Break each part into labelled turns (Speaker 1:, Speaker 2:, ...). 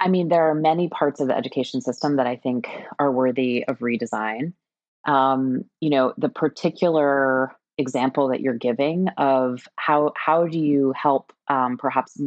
Speaker 1: I mean, there are many parts of the education system that I think are worthy of redesign. The particular example that you're giving of how do you help perhaps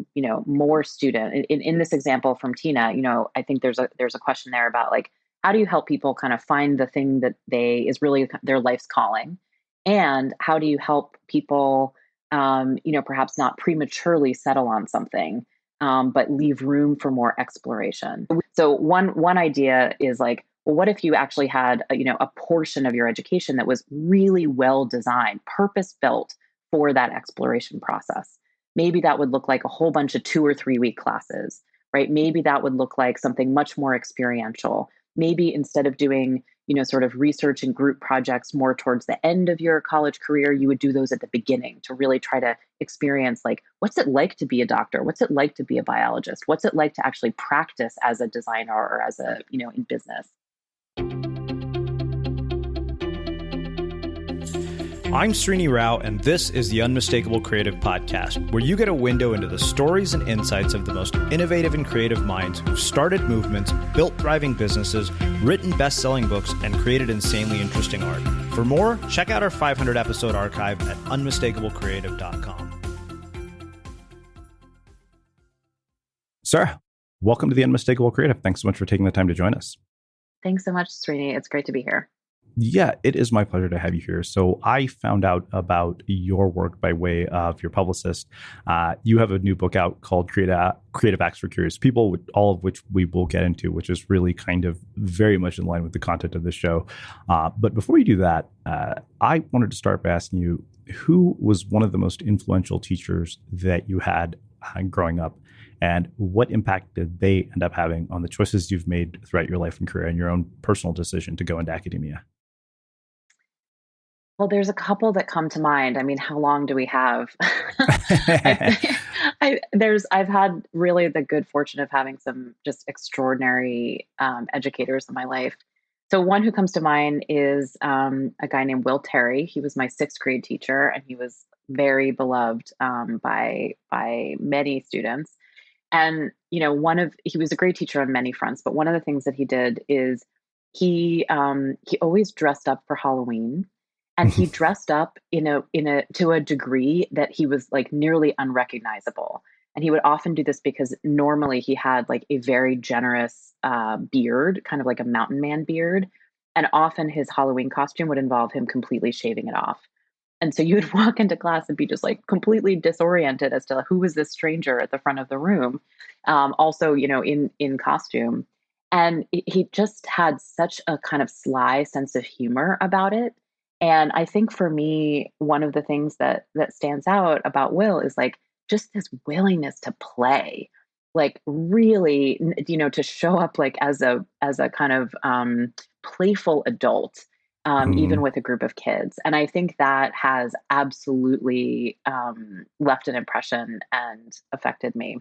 Speaker 1: more student in this example from Tina, I think there's a question there about like how do you help people kind of find the thing that they is really their life's calling, and how do you help people perhaps not prematurely settle on something, but leave room for more exploration. So one idea is like, well, what if you actually had a portion of your education that was really well designed, purpose built for that exploration process? Maybe that would look like a whole bunch of 2 or 3 week classes, right? Maybe that would look like something much more experiential. Maybe instead of doing sort of research and group projects more towards the end of your college career, you would do those at the beginning to really try to experience like, what's it like to be a doctor? What's it like to be a biologist? What's it like to actually practice as a designer or as in business?
Speaker 2: I'm Srini Rao, and this is the Unmistakable Creative Podcast, where you get a window into the stories and insights of the most innovative and creative minds who've started movements, built thriving businesses, written best-selling books, and created insanely interesting art. For more, check out our 500-episode archive at unmistakablecreative.com.
Speaker 3: Sarah, welcome to the Unmistakable Creative. Thanks so much for taking the time to join us.
Speaker 1: Thanks so much, Srini. It's great to be here.
Speaker 3: Yeah, it is my pleasure to have you here. So I found out about your work by way of your publicist. You have a new book out called Creative Acts for Curious People, all of which we will get into, which is really kind of very much in line with the content of this show. But before you do that, I wanted to start by asking you, who was one of the most influential teachers that you had growing up? And what impact did they end up having on the choices you've made throughout your life and career and your own personal decision to go into academia?
Speaker 1: Well, there's a couple that come to mind. I mean, how long do we have? I've had really the good fortune of having some just extraordinary educators in my life. So one who comes to mind is a guy named Will Terry. He was my sixth grade teacher, and he was very beloved by many students. And he was a great teacher on many fronts. But one of the things that he did is he always dressed up for Halloween. And he dressed up to a degree that he was like nearly unrecognizable. And he would often do this because normally he had like a very generous beard, kind of like a mountain man beard. And often his Halloween costume would involve him completely shaving it off. And so you would walk into class and be just like completely disoriented as to who was this stranger at the front of the room, also, in costume. And he just had such a kind of sly sense of humor about it. And I think for me, one of the things that stands out about Will is like just this willingness to play, like really, to show up like as a kind of playful adult, even with a group of kids. And I think that has absolutely left an impression and affected me.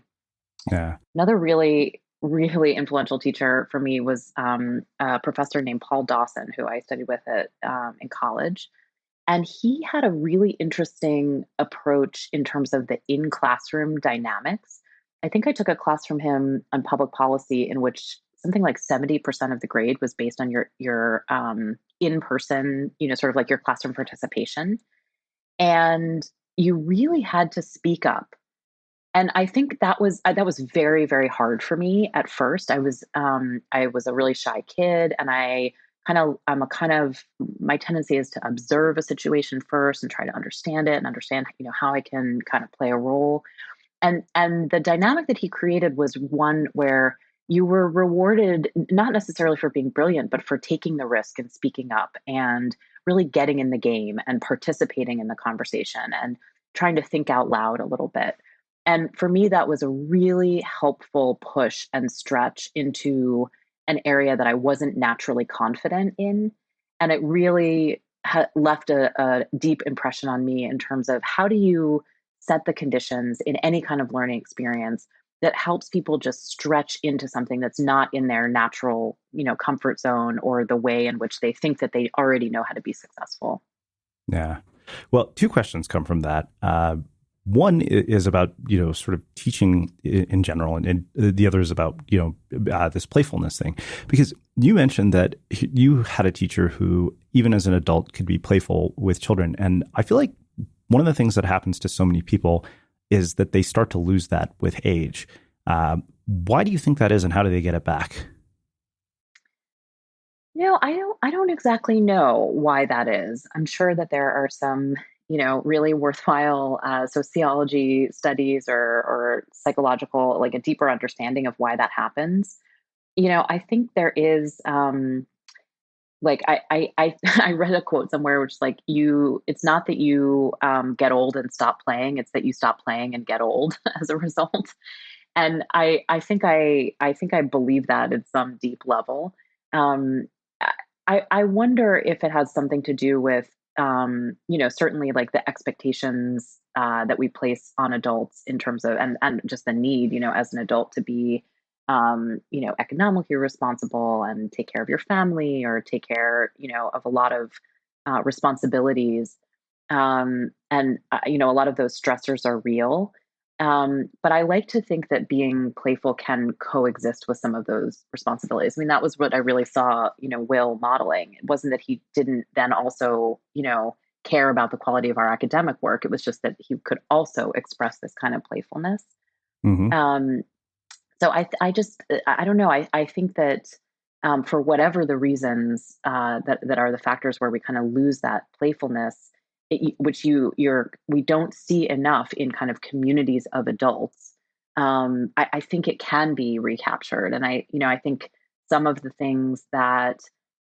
Speaker 3: Yeah.
Speaker 1: Another really influential teacher for me was a professor named Paul Dawson, who I studied with in college. And he had a really interesting approach in terms of the in-classroom dynamics. I think I took a class from him on public policy in which something like 70% of the grade was based on your in-person, sort of like your classroom participation. And you really had to speak up. And I think that was very, very hard for me at first. I was a really shy kid, and my tendency is to observe a situation first and try to understand it and understand, how I can kind of play a role. And the dynamic that he created was one where you were rewarded not necessarily for being brilliant, but for taking the risk and speaking up and really getting in the game and participating in the conversation and trying to think out loud a little bit. And for me, that was a really helpful push and stretch into an area that I wasn't naturally confident in. And it really left a deep impression on me in terms of how do you set the conditions in any kind of learning experience that helps people just stretch into something that's not in their natural, comfort zone or the way in which they think that they already know how to be successful.
Speaker 3: Yeah. Well, two questions come from that. One is about, sort of teaching in general, and the other is about, this playfulness thing. Because you mentioned that you had a teacher who, even as an adult, could be playful with children. And I feel like one of the things that happens to so many people is that they start to lose that with age. Why do you think that is, and how do they get it back?
Speaker 1: I don't exactly know why that is. I'm sure that there are some, really worthwhile sociology studies or psychological, like a deeper understanding of why that happens. I think there is, like I read a quote somewhere which is like, it's not that you get old and stop playing, it's that you stop playing and get old as a result. And I think I believe that at some deep level. Um, I wonder if it has something to do with, certainly like the expectations that we place on adults in terms of, and just the need, as an adult to be, economically responsible and take care of your family or take care, of a lot of responsibilities. A lot of those stressors are real. But I like to think that being playful can coexist with some of those responsibilities. I mean, that was what I really saw, Will modeling. It wasn't that he didn't then also, care about the quality of our academic work. It was just that he could also express this kind of playfulness.
Speaker 3: Mm-hmm.
Speaker 1: Um, I don't know. I think that for whatever the reasons that are the factors where we kind of lose that playfulness, which we don't see enough in kind of communities of adults. I think it can be recaptured, and I think some of the things that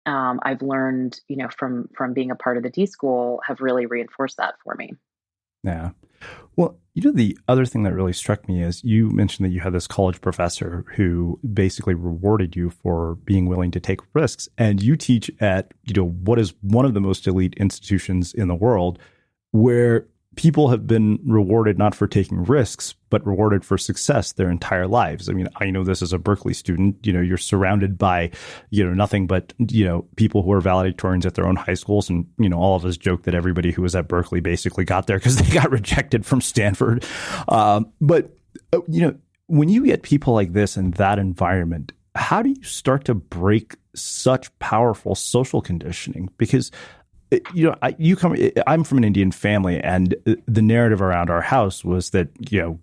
Speaker 1: I've learned, from being a part of the D school have really reinforced that for me.
Speaker 3: Yeah. Well, the other thing that really struck me is you mentioned that you had this college professor who basically rewarded you for being willing to take risks. And you teach at, what is one of the most elite institutions in the world, where people have been rewarded not for taking risks, but rewarded for success their entire lives. I mean, I know this as a Berkeley student, you're surrounded by, nothing but, people who are valedictorians at their own high schools. And, all of us joke that everybody who was at Berkeley basically got there because they got rejected from Stanford. But when you get people like this in that environment, how do you start to break such powerful social conditioning? Because I'm from an Indian family, and the narrative around our house was that,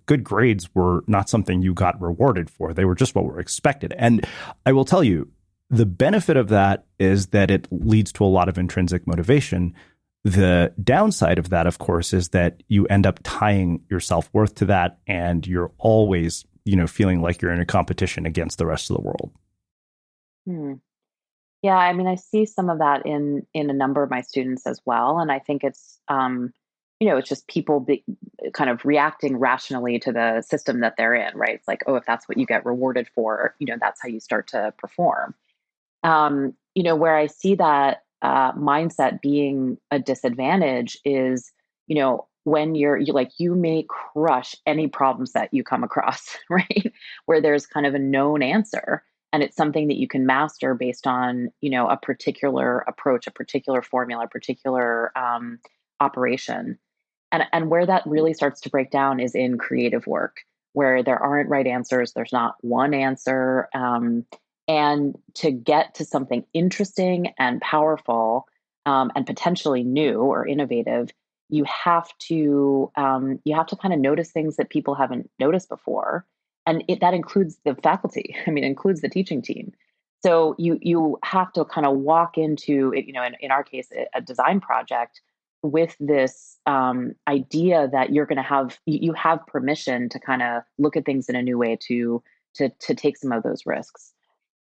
Speaker 3: good grades were not something you got rewarded for. They were just what were expected. And I will tell you, the benefit of that is that it leads to a lot of intrinsic motivation. The downside of that, of course, is that you end up tying your self-worth to that, and you're always, feeling like you're in a competition against the rest of the world.
Speaker 1: Hmm. Yeah, I mean, I see some of that in a number of my students as well, and I think it's just people kind of reacting rationally to the system that they're in, right? It's like, oh, if that's what you get rewarded for, that's how you start to perform. Where I see that mindset being a disadvantage is, when you like, you may crush any problems that you come across, right? Where there's kind of a known answer, and it's something that you can master based on, a particular approach, a particular formula, a particular operation. And where that really starts to break down is in creative work, where there aren't right answers. There's not one answer. And to get to something interesting and powerful, and potentially new or innovative, you have to kind of notice things that people haven't noticed before, and that includes the faculty. I mean, it includes the teaching team. So you have to kind of walk into it, in our case, a design project with this idea that you're going to have you have permission to kind of look at things in a new way, to take some of those risks.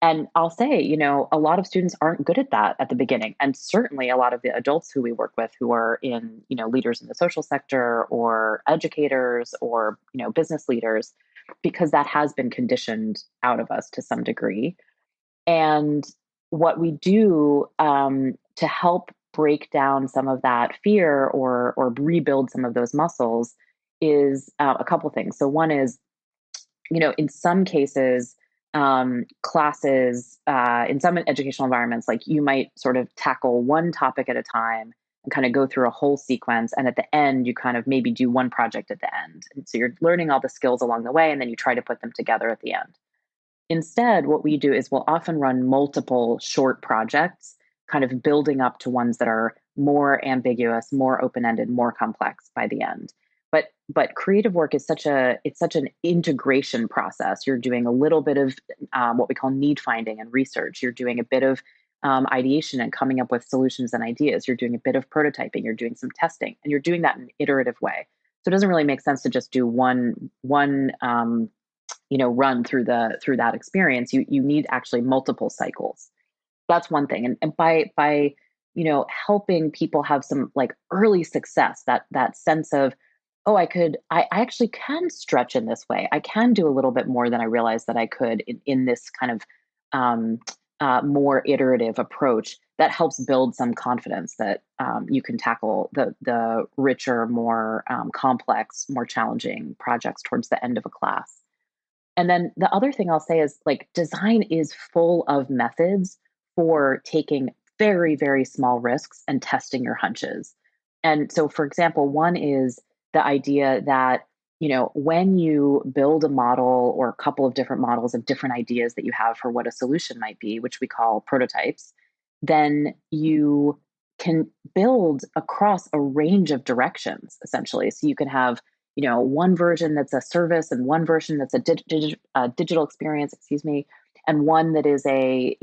Speaker 1: And I'll say, a lot of students aren't good at that at the beginning. And certainly a lot of the adults who we work with who are in, leaders in the social sector or educators or, business leaders, because that has been conditioned out of us to some degree. And what we do to help break down some of that fear or rebuild some of those muscles is a couple things. So one is, in some cases, classes, in some educational environments, like you might sort of tackle one topic at a time kind of go through a whole sequence. And at the end, you kind of maybe do one project at the end. And so you're learning all the skills along the way, and then you try to put them together at the end. Instead, what we do is we'll often run multiple short projects, kind of building up to ones that are more ambiguous, more open-ended, more complex by the end. But creative work is such an integration process. You're doing a little bit of what we call need finding and research. You're doing a bit of ideation and coming up with solutions and ideas. You're doing a bit of prototyping. You're doing some testing, and you're doing that in an iterative way. So it doesn't really make sense to just do one run through that experience. You need actually multiple cycles. That's one thing. And by helping people have some like early success, that sense of, oh, I actually can stretch in this way. I can do a little bit more than I realized that I could in this kind of more iterative approach. That helps build some confidence that you can tackle the richer, more complex, more challenging projects towards the end of a class. And then the other thing I'll say is, like, design is full of methods for taking very, very small risks and testing your hunches. And so, for example, one is the idea that, when you build a model or a couple of different models of different ideas that you have for what a solution might be, which we call prototypes, then you can build across a range of directions, essentially. So you can have, one version that's a service and one version that's a digital experience, and one that is a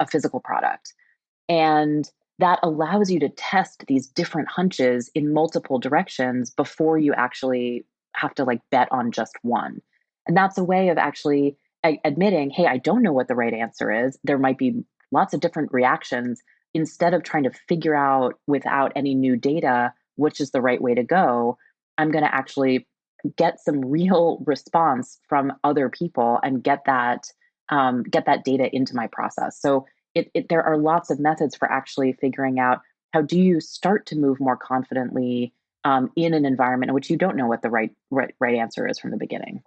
Speaker 1: physical product. And that allows you to test these different hunches in multiple directions before you actually have to bet on just one. And that's a way of actually admitting, hey, I don't know what the right answer is. There might be lots of different reactions. Instead of trying to figure out without any new data which is the right way to go, I'm going to actually get some real response from other people and get that data into my process. So there are lots of methods for actually figuring out how do you start to move more confidently in an environment in which you don't know what the right answer is from the beginning.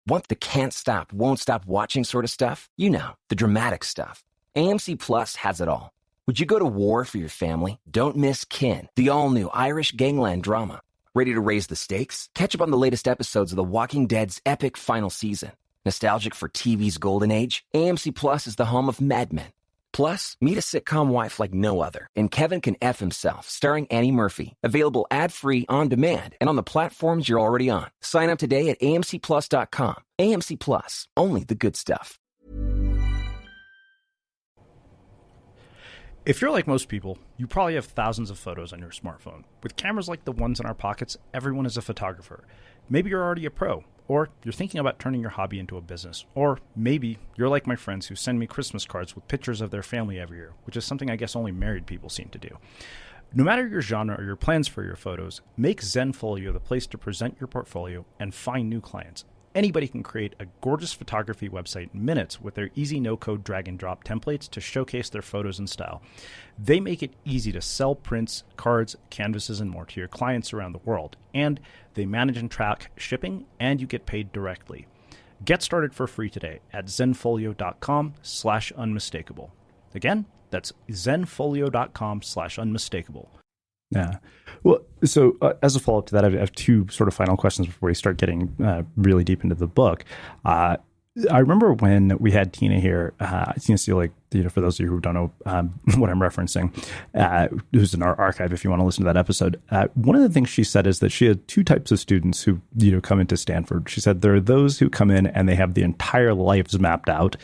Speaker 4: Want the can't stop, won't stop watching sort of stuff? The dramatic stuff. AMC Plus has it all. Would you go to war for your family? Don't miss Kin, the all-new Irish gangland drama. Ready to raise the stakes? Catch up on the latest episodes of The Walking Dead's epic final season. Nostalgic for TV's golden age? AMC Plus is the home of Mad Men. Plus, meet a sitcom wife like no other in Kevin Can F Himself, starring Annie Murphy. Available ad-free on demand and on the platforms you're already on. Sign up today at amcplus.com. AMC Plus, only the good stuff.
Speaker 2: If you're like most people, you probably have thousands of photos on your smartphone. With cameras like the ones in our pockets, everyone is a photographer. Maybe you're already a pro, or you're thinking about turning your hobby into a business. Or maybe you're like my friends who send me Christmas cards with pictures of their family every year, which is something I guess only married people seem to do. No matter your genre or your plans for your photos, make Zenfolio the place to present your portfolio and find new clients. Anybody can create a gorgeous photography website in minutes with their easy no-code drag-and-drop templates to showcase their photos and style. They make it easy to sell prints, cards, canvases, and more to your clients around the world. And they manage and track shipping, and you get paid directly. Get started for free today at zenfolio.com/unmistakable. Again, that's zenfolio.com/unmistakable.
Speaker 3: Yeah. Well, so as a follow-up to that, I have two sort of final questions before we start getting really deep into the book. I remember when we had Tina here, Tina Seelig, for those of you who don't know what I'm referencing, who's in our archive if you want to listen to that episode. One of the things she said is that she had two types of students who come into Stanford. She said there are those who come in and they have the entire lives mapped out.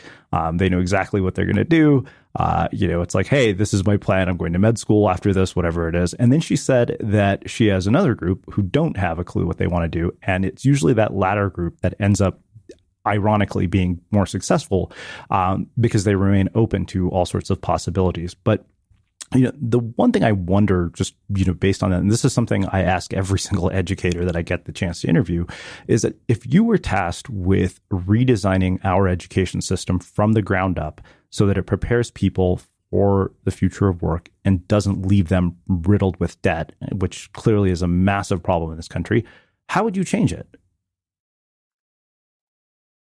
Speaker 3: They know exactly what they're going to do. It's like, hey, this is my plan. I'm going to med school after this, whatever it is. And then she said that she has another group who don't have a clue what they want to do. And it's usually that latter group that ends up ironically being more successful because they remain open to all sorts of possibilities. But the one thing I wonder, just based on that, and this is something I ask every single educator that I get the chance to interview, is that if you were tasked with redesigning our education system from the ground up so that it prepares people for the future of work and doesn't leave them riddled with debt, which clearly is a massive problem in this country, how would you change it?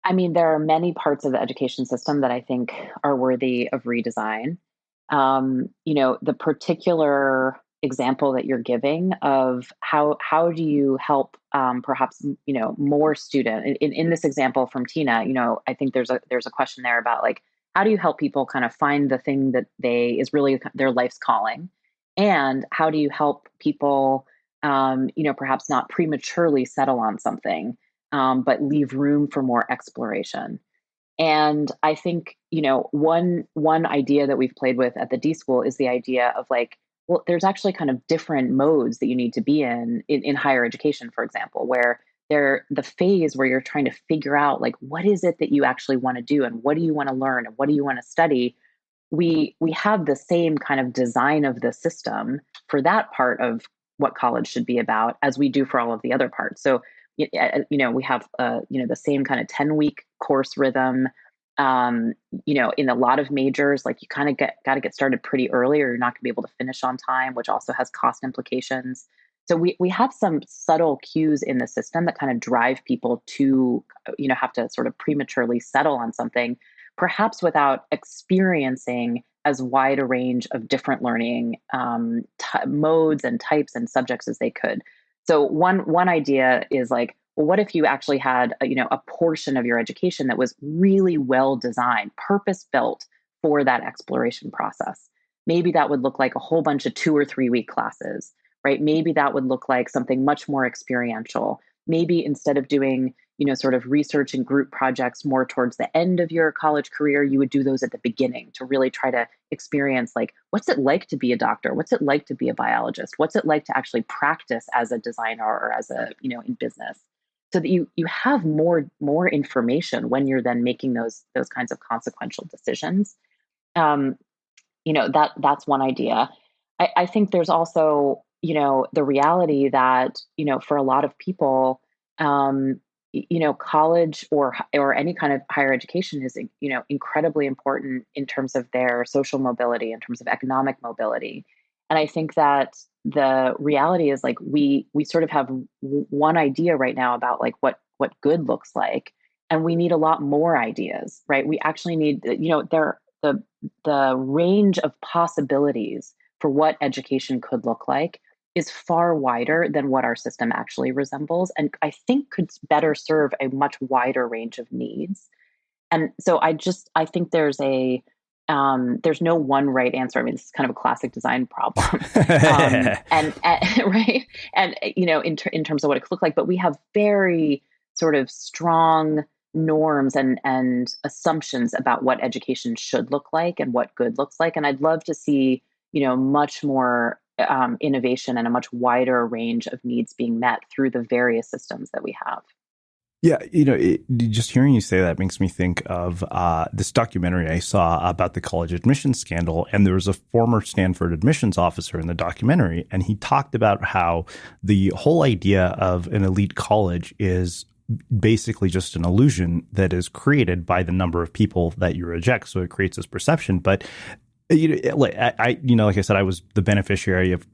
Speaker 1: I mean, there are many parts of the education system that I think are worthy of redesign. The particular example that you're giving of how do you help perhaps more student in this example from Tina, I think there's a question there about like how do you help people kind of find the thing that they is really their life's calling, and how do you help people perhaps not prematurely settle on something, but leave room for more exploration. And I think, one idea that we've played with at the D School is the idea of like, well, there's actually kind of different modes that you need to be in higher education, for example, where the phase where you're trying to figure out like what is it that you actually want to do and what do you want to learn and what do you want to study. We have the same kind of design of the system for that part of what college should be about as we do for all of the other parts. So we have the same kind of 10-week course rhythm. In a lot of majors, like you kind of got to get started pretty early or you're not going to be able to finish on time, which also has cost implications. So we have some subtle cues in the system that kind of drive people to have to sort of prematurely settle on something, perhaps without experiencing as wide a range of different learning modes and types and subjects as they could. So one idea is like, well, what if you actually had a portion of your education that was really well designed, purpose built for that exploration process? Maybe that would look like a whole bunch of 2 or 3 week classes, right? Maybe that would look like something much more experiential. Maybe instead of doing sort of research and group projects more towards the end of your college career, you would do those at the beginning to really try to experience like, what's it like to be a doctor? What's it like to be a biologist? What's it like to actually practice as a designer or as in business? So that you have more information when you're then making those kinds of consequential decisions. That's one idea. I think there's also, the reality that, for a lot of people, college or any kind of higher education is, incredibly important in terms of their social mobility, in terms of economic mobility. And I think that the reality is like we sort of have one idea right now about like what good looks like, and we need a lot more ideas, right? We actually need, the range of possibilities for what education could look like is far wider than what our system actually resembles, and I think could better serve a much wider range of needs. And so I think there's no one right answer. I mean, this is kind of a classic design problem, and right, and in terms of what it could look like, but we have very sort of strong norms and assumptions about what education should look like and what good looks like. And I'd love to see much more innovation and a much wider range of needs being met through the various systems that we have.
Speaker 3: Yeah, just hearing you say that makes me think of this documentary I saw about the college admissions scandal. And there was a former Stanford admissions officer in the documentary, and he talked about how the whole idea of an elite college is basically just an illusion that is created by the number of people that you reject. So it creates this perception. But like I said, I was the beneficiary of,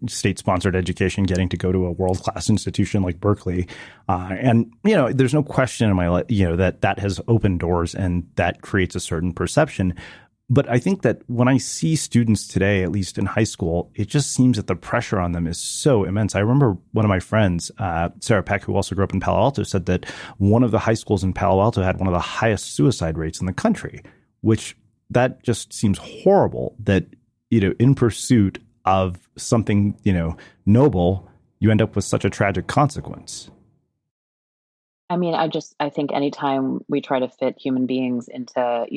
Speaker 3: state-sponsored education, getting to go to a world-class institution like Berkeley. And there's no question in my life, that has opened doors and that creates a certain perception. But I think that when I see students today, at least in high school, it just seems that the pressure on them is so immense. I remember one of my friends, Sarah Peck, who also grew up in Palo Alto, said that one of the high schools in Palo Alto had one of the highest suicide rates in the country, which that just seems horrible that, in pursuit of something, noble, you end up with such a tragic consequence.
Speaker 1: I mean, I think anytime we try to fit human beings into a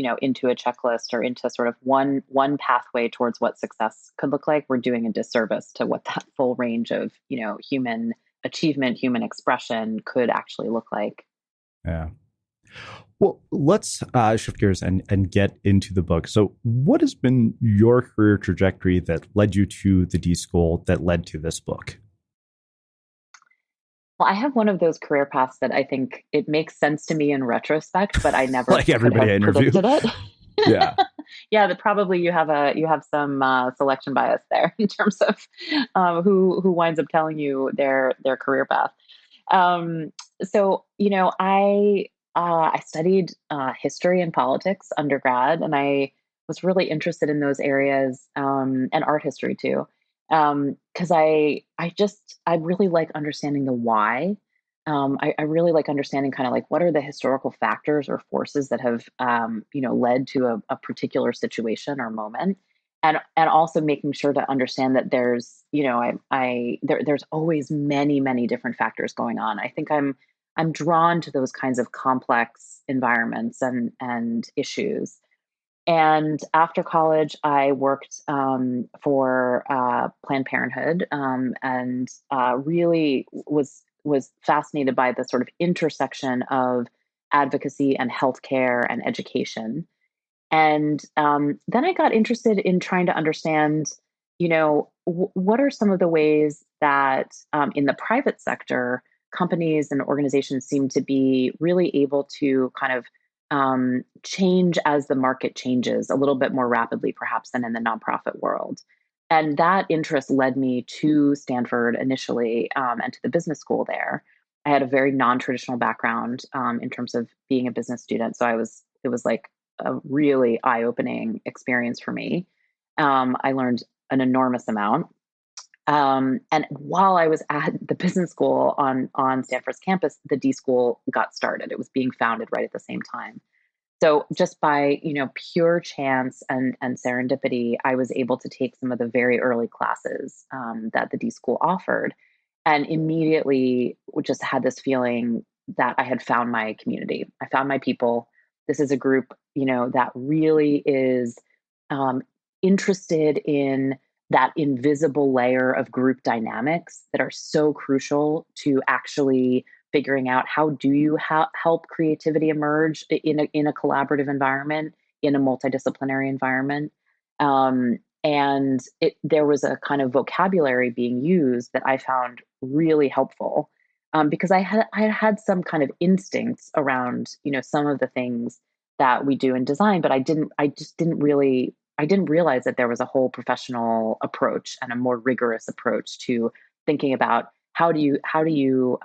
Speaker 1: checklist or into sort of one pathway towards what success could look like, we're doing a disservice to what that full range of, human achievement, human expression could actually look like.
Speaker 3: Yeah. Well, let's shift gears and get into the book. So what has been your career trajectory that led you to the D School that led to this book?
Speaker 1: Well, I have one of those career paths that I think it makes sense to me in retrospect, but I never
Speaker 3: like everybody I interview.
Speaker 1: Predicted it.
Speaker 3: Yeah.
Speaker 1: Yeah, that probably you have some selection bias there in terms of who winds up telling you their career path. So I studied history and politics undergrad, and I was really interested in those areas, and art history too. Because I really like understanding the why. I really like understanding kind of like what are the historical factors or forces that have led to a particular situation or moment, and also making sure to understand that there's there's always many different factors going on. I think I'm drawn to those kinds of complex environments and issues. And after college, I worked for Planned Parenthood, and really was fascinated by the sort of intersection of advocacy and healthcare and education. And then I got interested in trying to understand, what are some of the ways that in the private sector, companies and organizations seem to be really able to kind of change as the market changes a little bit more rapidly, perhaps, than in the nonprofit world. And that interest led me to Stanford initially, and to the business school there. I had a very non-traditional background in terms of being a business student, so it was like a really eye-opening experience for me. I learned an enormous amount. And while I was at the business school on Stanford's campus, the D School got started. It was being founded right at the same time. So just by pure chance and serendipity, I was able to take some of the very early classes that the D School offered, and immediately just had this feeling that I had found my community. I found my people. This is a group that really is interested in that invisible layer of group dynamics that are so crucial to actually figuring out how do you help creativity emerge in a collaborative environment, in a multidisciplinary environment. And there was a kind of vocabulary being used that I found really helpful, because I had some kind of instincts around some of the things that we do in design, but I didn't realize that there was a whole professional approach and a more rigorous approach to thinking about how do you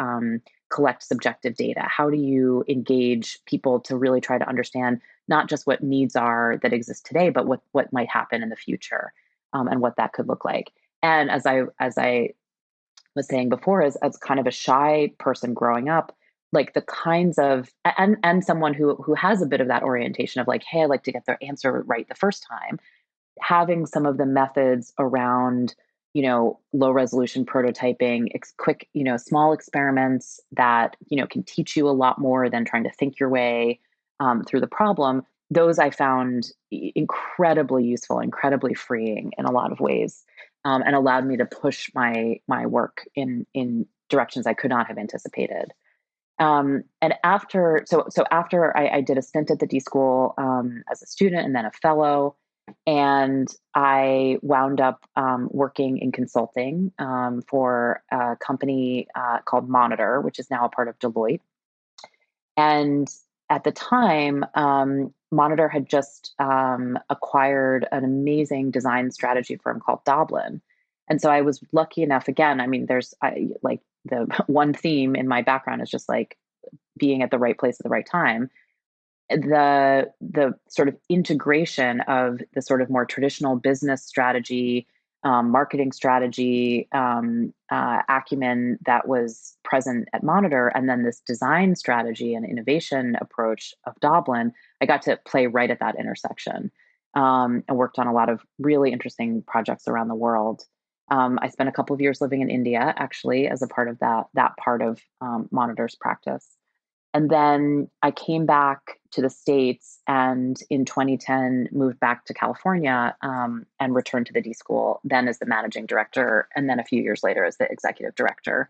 Speaker 1: collect subjective data? How do you engage people to really try to understand not just what needs are that exist today, but what might happen in the future, and what that could look like. And as I was saying before, as kind of a shy person growing up, like the kinds of and someone who has a bit of that orientation of like, hey, I like to get the answer right the first time, having some of the methods around low resolution prototyping, quick small experiments that can teach you a lot more than trying to think your way through the problem. Those I found incredibly useful, incredibly freeing in a lot of ways, and allowed me to push my work in directions I could not have anticipated. And after I did a stint at the D School as a student and then a fellow, and I wound up working in consulting for a company called Monitor, which is now a part of Deloitte. And at the time, Monitor had just acquired an amazing design strategy firm called Doblin. And so I was lucky enough, again, I mean, like the one theme in my background is just like being at the right place at the right time. The sort of integration of the sort of more traditional business strategy, marketing strategy, acumen that was present at Monitor, and then this design strategy and innovation approach of Doblin, I got to play right at that intersection, and worked on a lot of really interesting projects around the world. I spent a couple of years living in India, actually, as a part of that part of Monitor's practice. And then I came back to the States, and in 2010 moved back to California, and returned to the D School, then as the managing director, and then a few years later as the executive director,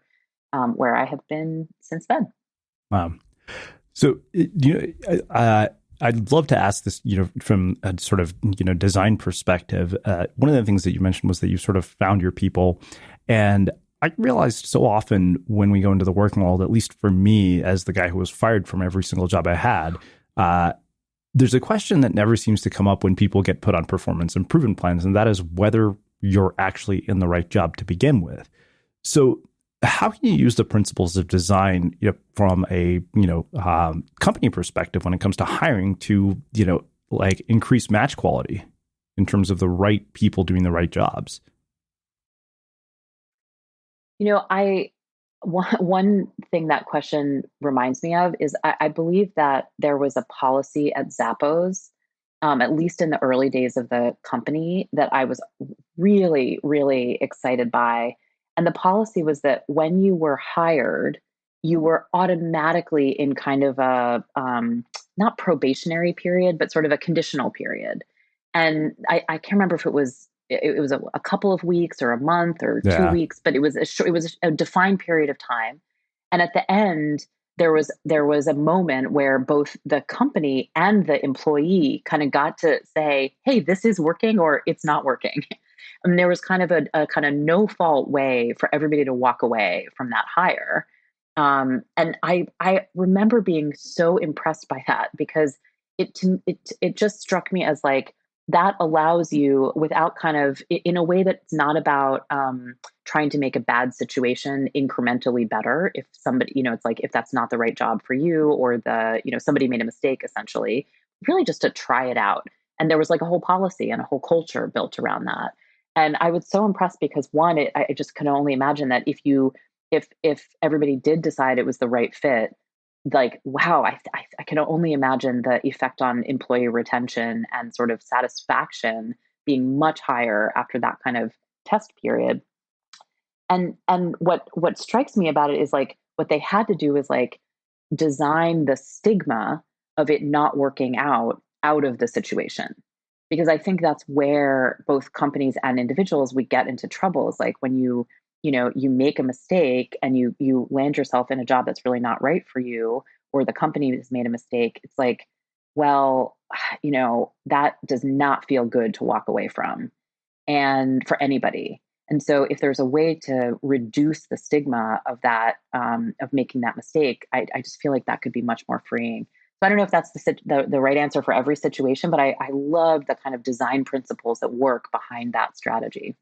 Speaker 1: where I have been since then.
Speaker 3: So, I'd love to ask this, from a sort of, design perspective. One of the things that you mentioned was that you sort of found your people. And I realized so often when we go into the working world, at least for me, as the guy who was fired from every single job I had, there's a question that never seems to come up when people get put on performance improvement plans, and that is whether you're actually in the right job to begin with. So how can you use the principles of design from a company perspective when it comes to hiring to like increase match quality in terms of the right people doing the right jobs?
Speaker 1: One thing that question reminds me of is I believe that there was a policy at Zappos, at least in the early days of the company, that I was really, really excited by. And the policy was that when you were hired, you were automatically in kind of a not probationary period, but sort of a conditional period. And I can't remember if it was a couple of weeks or a month or 2 weeks, but it was a defined period of time. And at the end, there was a moment where both the company and the employee kind of got to say, "Hey, this is working," or "It's not working." And there was kind of a kind of no fault way for everybody to walk away from that hire. And I remember being so impressed by that, because it just struck me as like, that allows you, without kind of, in a way that's not about trying to make a bad situation incrementally better. If somebody, it's like, if that's not the right job for you, or somebody made a mistake, essentially, really just to try it out. And there was like a whole policy and a whole culture built around that. And I was so impressed because, one, I just can only imagine that if everybody did decide it was the right fit, like, wow, I can only imagine the effect on employee retention and sort of satisfaction being much higher after that kind of test period. And what strikes me about it is, like, what they had to do is like design the stigma of it not working out of the situation. Because I think that's where both companies and individuals, we get into trouble, is like when you make a mistake and you land yourself in a job that's really not right for you, or the company has made a mistake. It's like, well, that does not feel good to walk away from, and for anybody. And so if there's a way to reduce the stigma of that, of making that mistake, I just feel like that could be much more freeing. So I don't know if that's the right answer for every situation, but I love the kind of design principles that work behind that strategy.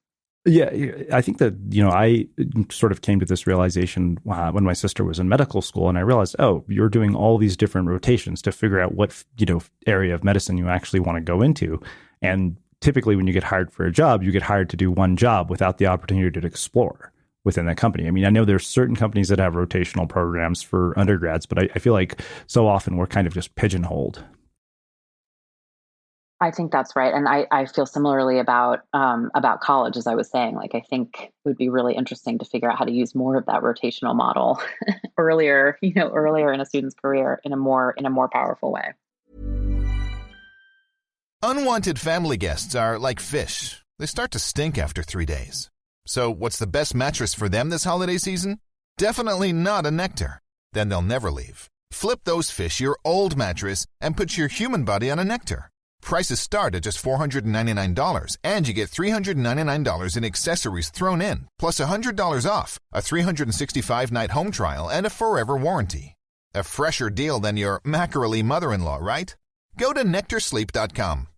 Speaker 3: Yeah, I think that, I sort of came to this realization when my sister was in medical school, and I realized, oh, you're doing all these different rotations to figure out what, area of medicine you actually want to go into. And typically when you get hired for a job, you get hired to do one job without the opportunity to explore within that company. I mean, I know there's certain companies that have rotational programs for undergrads, but I feel like so often we're kind of just pigeonholed.
Speaker 1: I think that's right. And I feel similarly about college, as I was saying. Like, I think it would be really interesting to figure out how to use more of that rotational model earlier in a student's career in a more powerful way.
Speaker 5: Unwanted family guests are like fish. They start to stink after 3 days. So what's the best mattress for them this holiday season? Definitely not a Nectar. Then they'll never leave. Flip those fish your old mattress and put your human body on a Nectar. Prices start at just $499, and you get $399 in accessories thrown in, plus $100 off, a 365-night home trial, and a forever warranty. A fresher deal than your mackerel-y mother-in-law, right? Go to NectarSleep.com.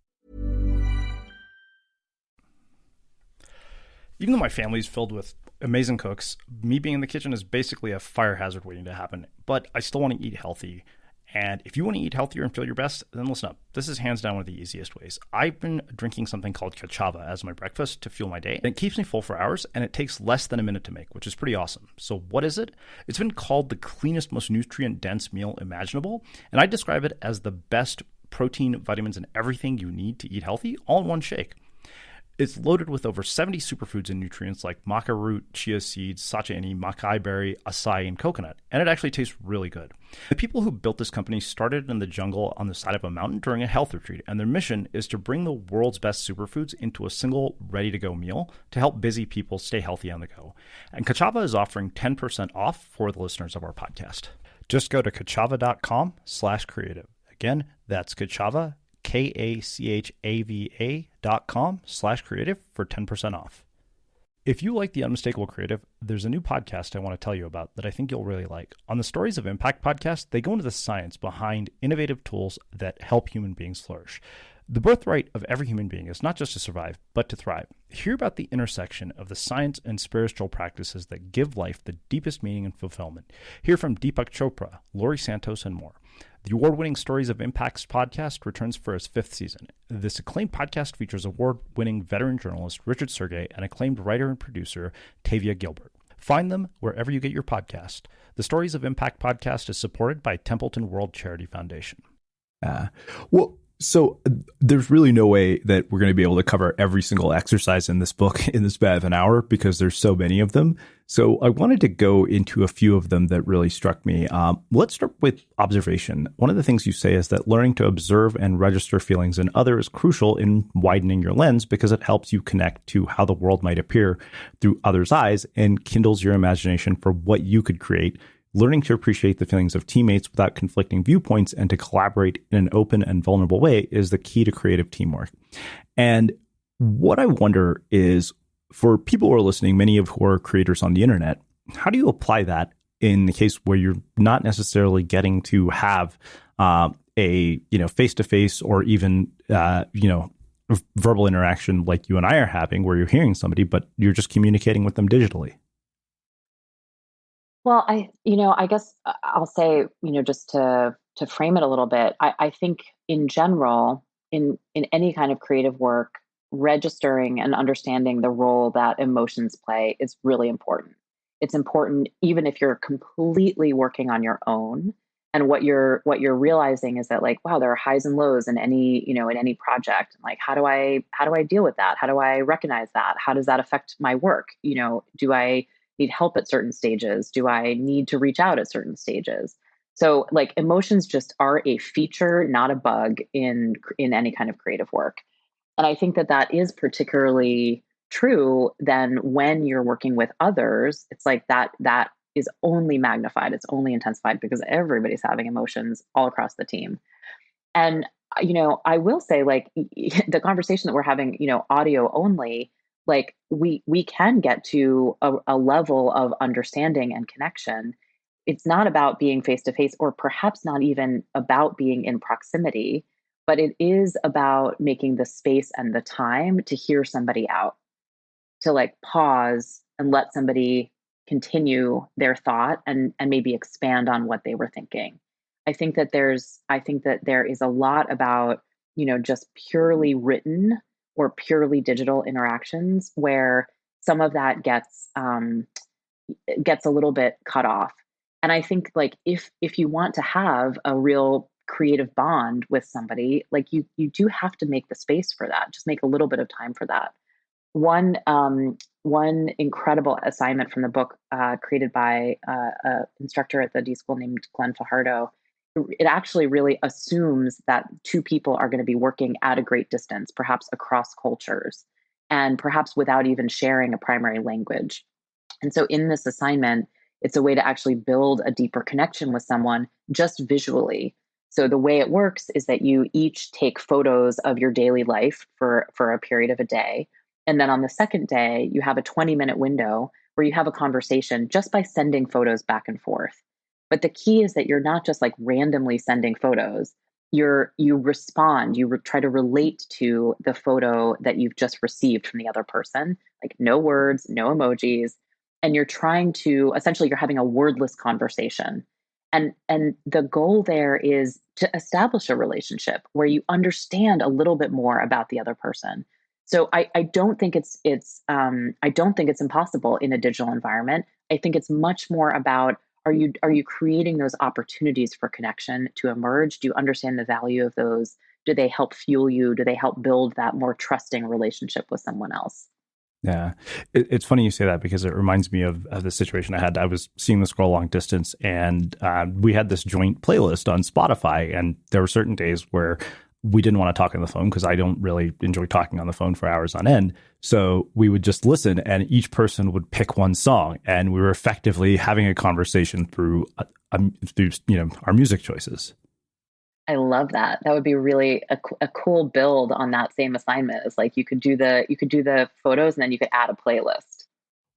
Speaker 2: Even though my family's filled with amazing cooks, me being in the kitchen is basically a fire hazard waiting to happen. But I still want to eat healthy. And if you want to eat healthier and feel your best, then listen up. This is hands down one of the easiest ways. I've been drinking something called cachava as my breakfast to fuel my day. And it keeps me full for hours, and it takes less than a minute to make, which is pretty awesome. So what is it? It's been called the cleanest, most nutrient-dense meal imaginable. And I describe it as the best protein, vitamins, and everything you need to eat healthy all in one shake. It's loaded with over 70 superfoods and nutrients like maca root, chia seeds, sachaini, makai berry, acai, and coconut, and it actually tastes really good. The people who built this company started in the jungle on the side of a mountain during a health retreat, and their mission is to bring the world's best superfoods into a single ready-to-go meal to help busy people stay healthy on the go. And Kachava is offering 10% off for the listeners of our podcast. Just go to kachava.com/creative. Again, that's Kachava, KACHAVA.com/creative for 10% off. If you like The Unmistakable Creative, there's a new podcast I want to tell you about that I think you'll really like. On the Stories of Impact podcast, they go into the science behind innovative tools that help human beings flourish. The birthright of every human being is not just to survive, but to thrive. Hear about the intersection of the science and spiritual practices that give life the deepest meaning and fulfillment. Hear from Deepak Chopra, Laurie Santos, and more. The award-winning Stories of Impacts podcast returns for its 5th season. This acclaimed podcast features award-winning veteran journalist Richard Sergey and acclaimed writer and producer Tavia Gilbert. Find them wherever you get your podcast. The Stories of Impact podcast is supported by Templeton World Charity Foundation.
Speaker 3: So there's really no way that we're going to be able to cover every single exercise in this book in the span of an hour because there's so many of them. So I wanted to go into a few of them that really struck me. Let's start with observation. One of the things you say is that learning to observe and register feelings in others is crucial in widening your lens because it helps you connect to how the world might appear through others' eyes and kindles your imagination for what you could create. Learning to appreciate the feelings of teammates without conflicting viewpoints and to collaborate in an open and vulnerable way is the key to creative teamwork. And what I wonder is, for people who are listening, many of who are creators on the internet, how do you apply that in the case where you're not necessarily getting to have a face-to-face or even verbal interaction like you and I are having, where you're hearing somebody, but you're just communicating with them digitally?
Speaker 1: Well, I guess I'll say, just to frame it a little bit, I think in general, in any kind of creative work, registering and understanding the role that emotions play is really important. It's important even if you're completely working on your own, and what you're realizing is that, like, wow, there are highs and lows in any project. Like, how do I deal with that? How do I recognize that? How does that affect my work? Do I need help at certain stages? Do I need to reach out at certain stages? So, like, emotions just are a feature, not a bug in any kind of creative work. And I think that is particularly true then when you're working with others. It's like that is only magnified, it's only intensified because everybody's having emotions all across the team. And I will say, like, the conversation that we're having, audio only, like, we can get to a level of understanding and connection. It's not about being face to face, or perhaps not even about being in proximity, but it is about making the space and the time to hear somebody out, to, like, pause and let somebody continue their thought and maybe expand on what they were thinking. I think that there is a lot about, just purely written or purely digital interactions where some of that gets a little bit cut off. And I think, like, if you want to have a real creative bond with somebody, like, you do have to make the space for that. Just make a little bit of time for that. One incredible assignment from the book, created by an instructor at the D School named Glenn Fajardo, it actually really assumes that two people are going to be working at a great distance, perhaps across cultures, and perhaps without even sharing a primary language. And so in this assignment, it's a way to actually build a deeper connection with someone just visually. So the way it works is that you each take photos of your daily life for a period of a day. And then on the second day, you have a 20-minute window where you have a conversation just by sending photos back and forth. But the key is that you're not just, like, randomly sending photos. You respond, try to relate to the photo that you've just received from the other person, like, no words, no emojis. And you're trying to, essentially, you're having a wordless conversation. And the goal there is to establish a relationship where you understand a little bit more about the other person. So I don't think it's impossible in a digital environment. I think it's much more about, are you creating those opportunities for connection to emerge? Do you understand the value of those? Do they help fuel you? Do they help build that more trusting relationship with someone else?
Speaker 3: Yeah, it's funny you say that because it reminds me of the situation I had. I was seeing this girl long distance, and we had this joint playlist on Spotify, and there were certain days where we didn't want to talk on the phone because I don't really enjoy talking on the phone for hours on end. So we would just listen, and each person would pick one song, and we were effectively having a conversation through our music choices.
Speaker 1: I love that. That would be really a cool build on that same assignment. Is like, you could do the photos, and then you could add a playlist.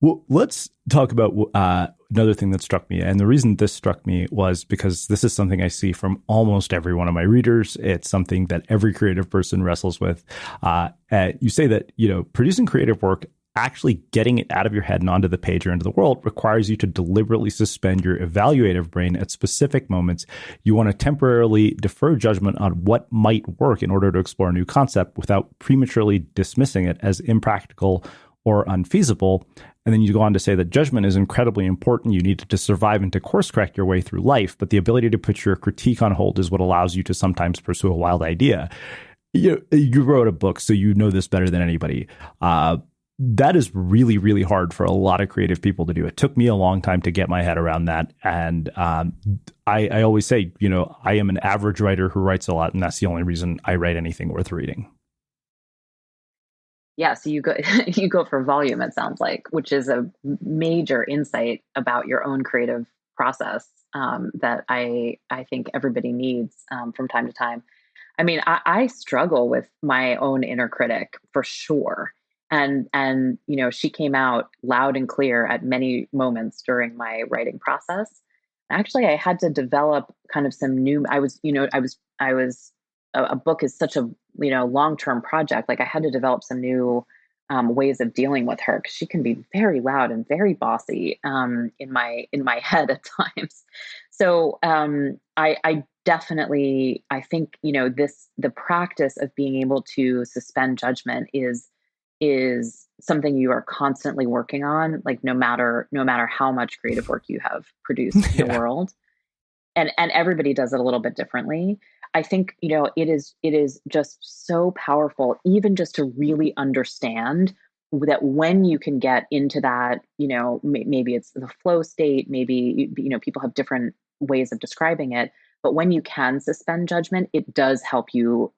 Speaker 3: Well, let's talk about another thing that struck me. And the reason this struck me was because this is something I see from almost every one of my readers. It's something that every creative person wrestles with. You say that, producing creative work, actually getting it out of your head and onto the page or into the world, requires you to deliberately suspend your evaluative brain at specific moments. You want to temporarily defer judgment on what might work in order to explore a new concept without prematurely dismissing it as impractical or unfeasible. And then you go on to say that judgment is incredibly important. You need it to survive and to course correct your way through life, but the ability to put your critique on hold is what allows you to sometimes pursue a wild idea. You wrote a book, so you know this better than anybody. That is really, really hard for a lot of creative people to do. It took me a long time to get my head around that. And I always say, I am an average writer who writes a lot, and that's the only reason I write anything worth reading.
Speaker 1: Yeah, so you go for volume, it sounds like, which is a major insight about your own creative process that I think everybody needs from time to time. I mean, I struggle with my own inner critic for sure. And she came out loud and clear at many moments during my writing process. Actually, I had to develop kind of some new. A book is such a long-term project. Like I had to develop some new ways of dealing with her because she can be very loud and very bossy in my head at times. So I definitely think the practice of being able to suspend judgment is something you are constantly working on, like no matter how much creative work you have produced in the world. And everybody does it a little bit differently. I think, it is just so powerful, even just to really understand that when you can get into that, maybe it's the flow state, maybe, people have different ways of describing it. But when you can suspend judgment, it does help you,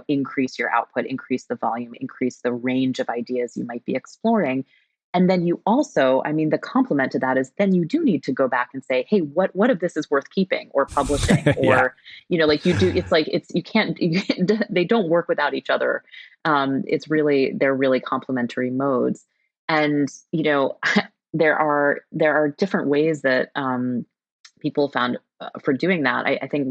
Speaker 1: increase your output, increase the volume, increase the range of ideas you might be exploring. And then you also, the complement to that is then you do need to go back and say, hey, what if this is worth keeping or publishing or, like you do, they don't work without each other. They're really complementary modes. And, there are different ways that people found for doing that. I think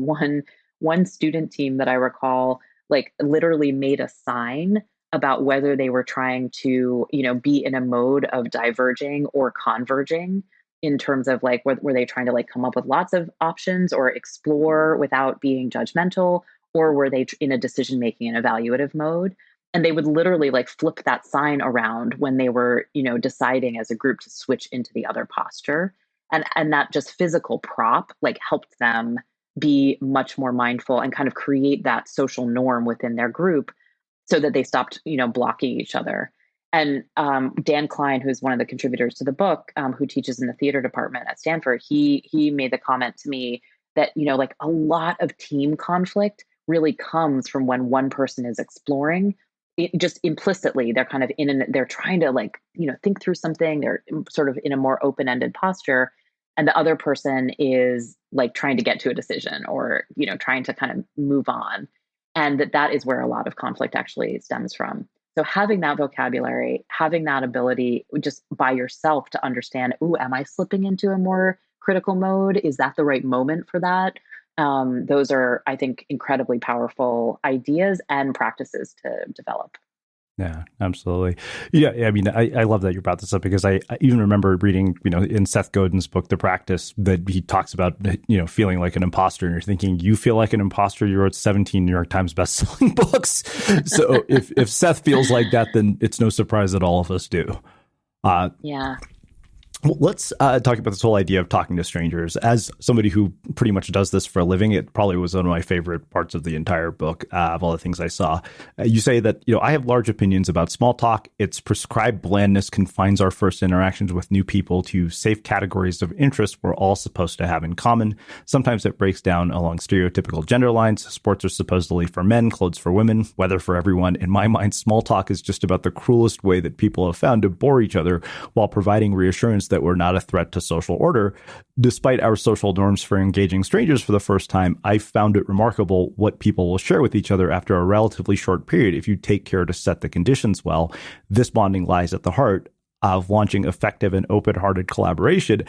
Speaker 1: one student team that I recall, like literally made a sign about whether they were trying to, be in a mode of diverging or converging in terms of like, were they trying to like come up with lots of options or explore without being judgmental, or were they in a decision-making and evaluative mode? And they would literally like flip that sign around when they were, deciding as a group to switch into the other posture. And that just physical prop like helped them be much more mindful and kind of create that social norm within their group, so that they stopped, blocking each other. And Dan Klein, who's one of the contributors to the book, who teaches in the theater department at Stanford, he made the comment to me that, like a lot of team conflict really comes from when one person is exploring. It just implicitly, they're kind of they're trying to like, think through something. They're sort of in a more open-ended posture. And the other person is like trying to get to a decision or, trying to kind of move on. And that is where a lot of conflict actually stems from. So having that vocabulary, having that ability just by yourself to understand, am I slipping into a more critical mode? Is that the right moment for that? Those are, I think, incredibly powerful ideas and practices to develop.
Speaker 3: Yeah, absolutely. Yeah, I love that you brought this up because I even remember reading, in Seth Godin's book, The Practice, that he talks about, feeling like an imposter. And you're thinking, you feel like an imposter? You wrote 17 New York Times bestselling books. So if Seth feels like that, then it's no surprise that all of us do.
Speaker 1: Yeah.
Speaker 3: Well, let's talk about this whole idea of talking to strangers. As somebody who pretty much does this for a living, it probably was one of my favorite parts of the entire book, of all the things I saw. You say that, I have large opinions about small talk. Its prescribed blandness confines our first interactions with new people to safe categories of interest we're all supposed to have in common. Sometimes it breaks down along stereotypical gender lines. Sports are supposedly for men, clothes for women, weather for everyone. In my mind, small talk is just about the cruelest way that people have found to bore each other while providing reassurance that we're not a threat to social order. Despite our social norms for engaging strangers for the first time, I found it remarkable what people will share with each other after a relatively short period if you take care to set the conditions well. This bonding lies at the heart of launching effective and open-hearted collaboration.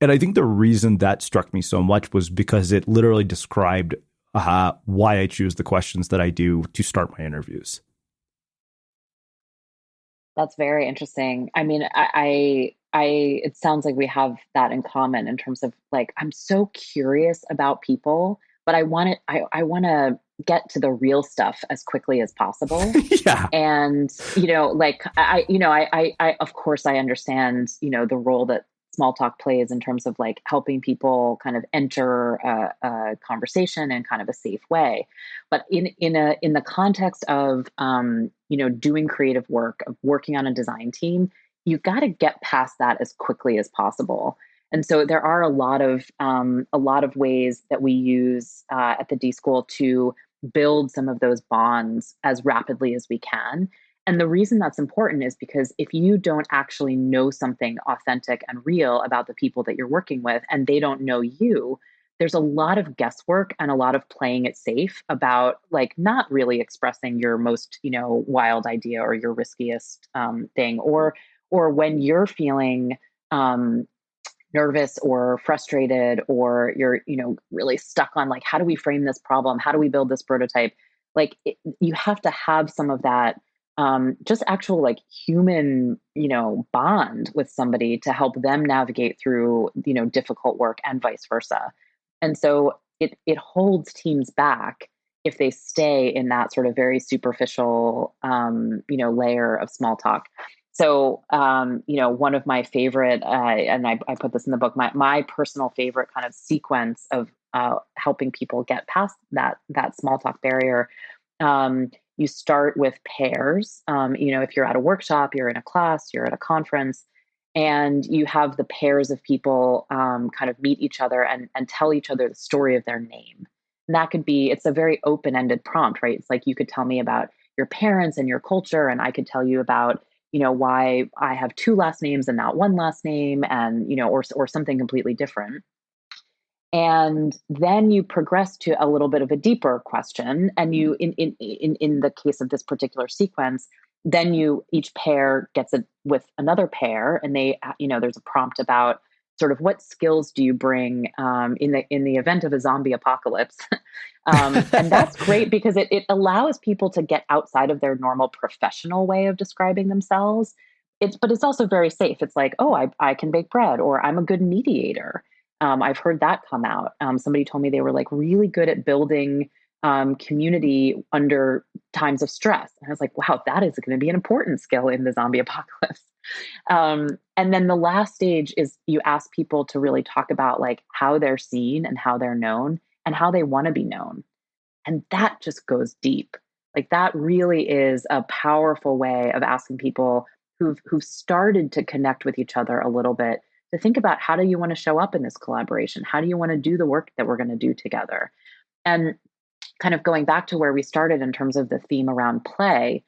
Speaker 3: And I think the reason that struck me so much was because it literally described why I choose the questions that I do to start my interviews.
Speaker 1: That's very interesting. I mean, it sounds like we have that in common in terms of like, I'm so curious about people, but I want to get to the real stuff as quickly as possible.
Speaker 3: Yeah.
Speaker 1: And, like of course I understand, the role that small talk plays in terms of like helping people kind of enter a conversation in kind of a safe way. But in the context of, doing creative work, of working on a design team, you've got to get past that as quickly as possible. And so there are a lot of ways that we use at the D School to build some of those bonds as rapidly as we can. And the reason that's important is because if you don't actually know something authentic and real about the people that you're working with, and they don't know you, there's a lot of guesswork and a lot of playing it safe about like not really expressing your most, wild idea or your riskiest thing, or when you're feeling nervous or frustrated, or you're, really stuck on like, how do we frame this problem? How do we build this prototype? Like you have to have some of that just actual like human, bond with somebody to help them navigate through, difficult work and vice versa. And so it holds teams back if they stay in that sort of very superficial, layer of small talk. So, one of my favorite, and I put this in the book, my personal favorite kind of sequence of helping people get past that small talk barrier. You start with pairs. If you're at a workshop, you're in a class, you're at a conference, and you have the pairs of people kind of meet each other and tell each other the story of their name. And that could be, it's a very open-ended prompt, right? It's like you could tell me about your parents and your culture, and I could tell you about, why I have two last names and not one last name, and, or something completely different. And then you progress to a little bit of a deeper question. And you, in the case of this particular sequence, then each pair gets it with another pair, and they, there's a prompt about sort of what skills do you bring in the event of a zombie apocalypse. And that's great because it allows people to get outside of their normal professional way of describing themselves. But it's also very safe. It's like, oh, I can bake bread, or I'm a good mediator. I've heard that come out. Somebody told me they were like really good at building community under times of stress. And I was like, wow, that is going to be an important skill in the zombie apocalypse. And then the last stage is you ask people to really talk about like how they're seen and how they're known and how they want to be known. And that just goes deep. Like that really is a powerful way of asking people who've started to connect with each other a little bit to think about, how do you want to show up in this collaboration? How do you want to do the work that we're going to do together? And kind of going back to where we started in terms of the theme around play,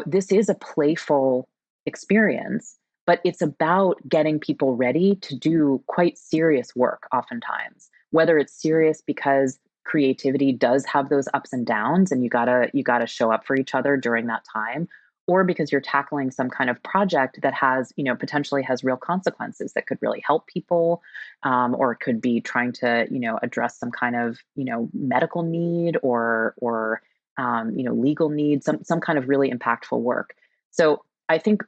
Speaker 1: this is a playful experience, but it's about getting people ready to do quite serious work oftentimes, whether it's serious because creativity does have those ups and downs and you gotta show up for each other during that time, or because you're tackling some kind of project that has, potentially has real consequences that could really help people, or it could be trying to, address some kind of, medical need or legal need, some kind of really impactful work. So I think,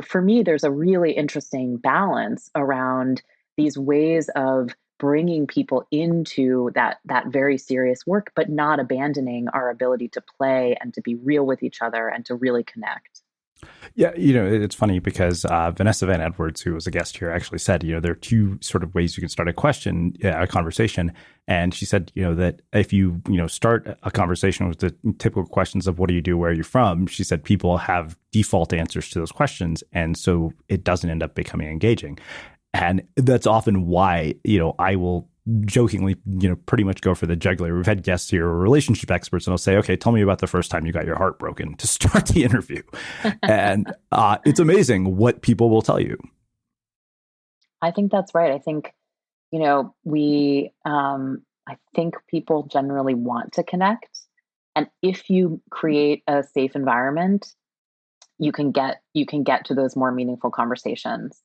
Speaker 1: for me, there's a really interesting balance around these ways of bringing people into that very serious work, but not abandoning our ability to play and to be real with each other and to really connect.
Speaker 3: Yeah, it's funny because Vanessa Van Edwards, who was a guest here, actually said, there are two sort of ways you can start a conversation. And she said, that if you, start a conversation with the typical questions of what do you do, where are you from? She said people have default answers to those questions. And so it doesn't end up becoming engaging. And that's often why, I will jokingly, pretty much go for the jugular. We've had guests here, relationship experts, and I'll say, okay, tell me about the first time you got your heart broken to start the interview. And it's amazing what people will tell you.
Speaker 1: I think that's right. I think, I think people generally want to connect. And if you create a safe environment, you can get to those more meaningful conversations.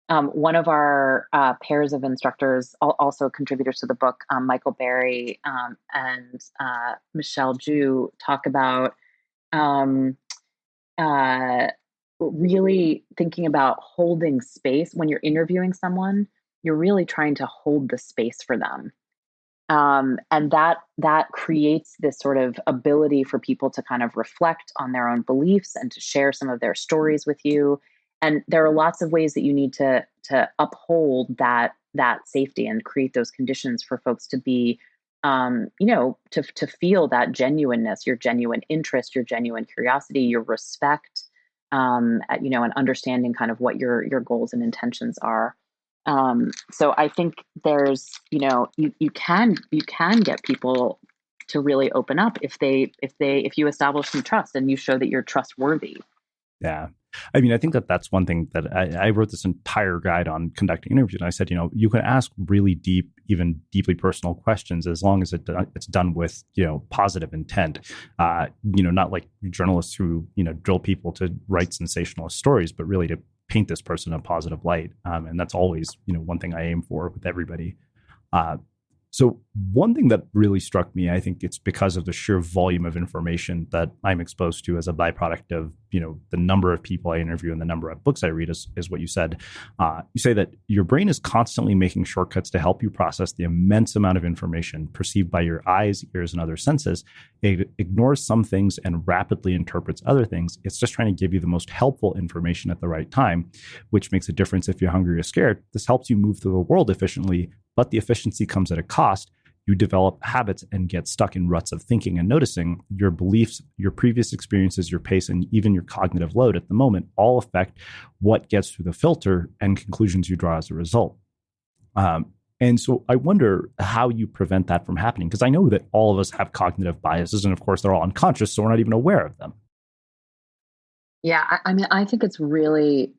Speaker 1: One of our pairs of instructors, also contributors to the book, Michael Berry and Michelle Ju, talk about um, uh, really thinking about holding space. When you're interviewing someone, you're really trying to hold the space for them. And that creates this sort of ability for people to kind of reflect on their own beliefs and to share some of their stories with you. And there are lots of ways that you need to uphold that safety and create those conditions for folks to be, to feel that genuineness, your genuine interest, your genuine curiosity, your respect, and understanding kind of what your goals and intentions are. So I think there's, you can get people to really open up if you establish some trust and you show that you're trustworthy.
Speaker 3: Yeah. I mean, I think that's one thing that I wrote this entire guide on conducting interviews. And I said, you can ask really deep, even deeply personal questions as long as it's done with, positive intent. Not like journalists who, drill people to write sensationalist stories, but really to paint this person in a positive light. And that's always, one thing I aim for with everybody. So one thing that really struck me, I think it's because of the sheer volume of information that I'm exposed to as a byproduct of, the number of people I interview and the number of books I read is what you said. You say that your brain is constantly making shortcuts to help you process the immense amount of information perceived by your eyes, ears, and other senses. It ignores some things and rapidly interprets other things. It's just trying to give you the most helpful information at the right time, which makes a difference if you're hungry or scared. This helps you move through the world efficiently, but the efficiency comes at a cost. You develop habits and get stuck in ruts of thinking and noticing. Your beliefs, your previous experiences, your pace, and even your cognitive load at the moment all affect what gets through the filter and conclusions you draw as a result. And so I wonder how you prevent that from happening, because I know that all of us have cognitive biases, and of course they're all unconscious, so we're not even aware of them.
Speaker 1: Yeah, I mean, I think it's really,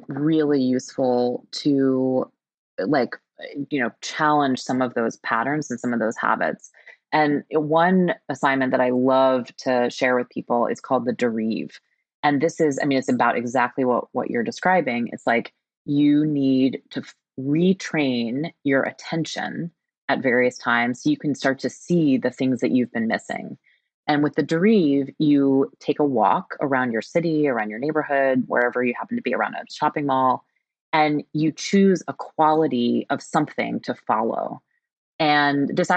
Speaker 1: really useful to challenge some of those patterns and some of those habits. And one assignment that I love to share with people is called the derive. And this is, it's about exactly what you're describing. It's like you need to retrain your attention at various times so you can start to see the things that you've been missing. And with the derive, you take a walk around your city, around your neighborhood, wherever you happen to be, around a shopping mall, and you choose a quality of something to follow. And this